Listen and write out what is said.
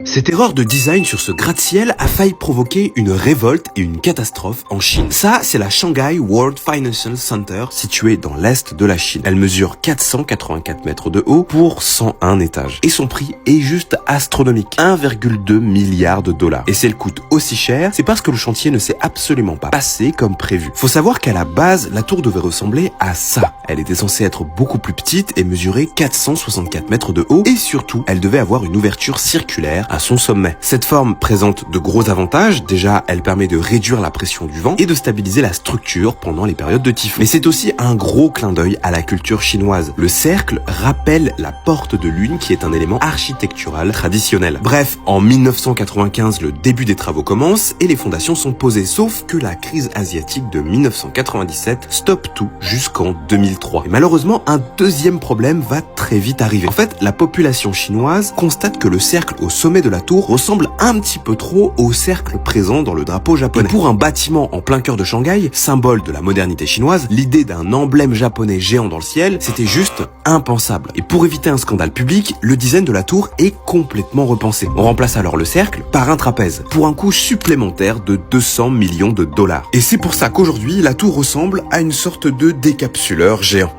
Cette erreur de design sur ce gratte-ciel a failli provoquer une révolte et une catastrophe en Chine. Ça, c'est la Shanghai World Financial Center, située dans l'est de la Chine. Elle mesure 484 mètres de haut pour 101 étages. Et son prix est juste astronomique, 1,2 milliard de dollars. Et si elle coûte aussi cher, c'est parce que le chantier ne s'est absolument pas passé comme prévu. Faut savoir qu'à la base, la tour devait ressembler à ça. Elle était censée être beaucoup plus petite et mesurer 464 mètres de haut. Et surtout, elle devait avoir une ouverture circulaire à son sommet. Cette forme présente de gros avantages. Déjà, elle permet de réduire la pression du vent et de stabiliser la structure pendant les périodes de typhon. Mais c'est aussi un gros clin d'œil à la culture chinoise. Le cercle rappelle la porte de lune qui est un élément architectural traditionnel. Bref, en 1995, le début des travaux commence et les fondations sont posées. Sauf que la crise asiatique de 1997 stoppe tout jusqu'en 2003. Et malheureusement, un deuxième problème va très vite arriver. En fait, la population chinoise constate que le cercle au sommet de la tour ressemble un petit peu trop au cercle présent dans le drapeau japonais. Et pour un bâtiment en plein cœur de Shanghai, symbole de la modernité chinoise, l'idée d'un emblème japonais géant dans le ciel, c'était juste impensable. Et pour éviter un scandale public, le design de la tour est complètement repensé. On remplace alors le cercle par un trapèze, pour un coût supplémentaire de 200 millions de dollars. Et c'est pour ça qu'aujourd'hui, la tour ressemble à une sorte de décapsuleur géant.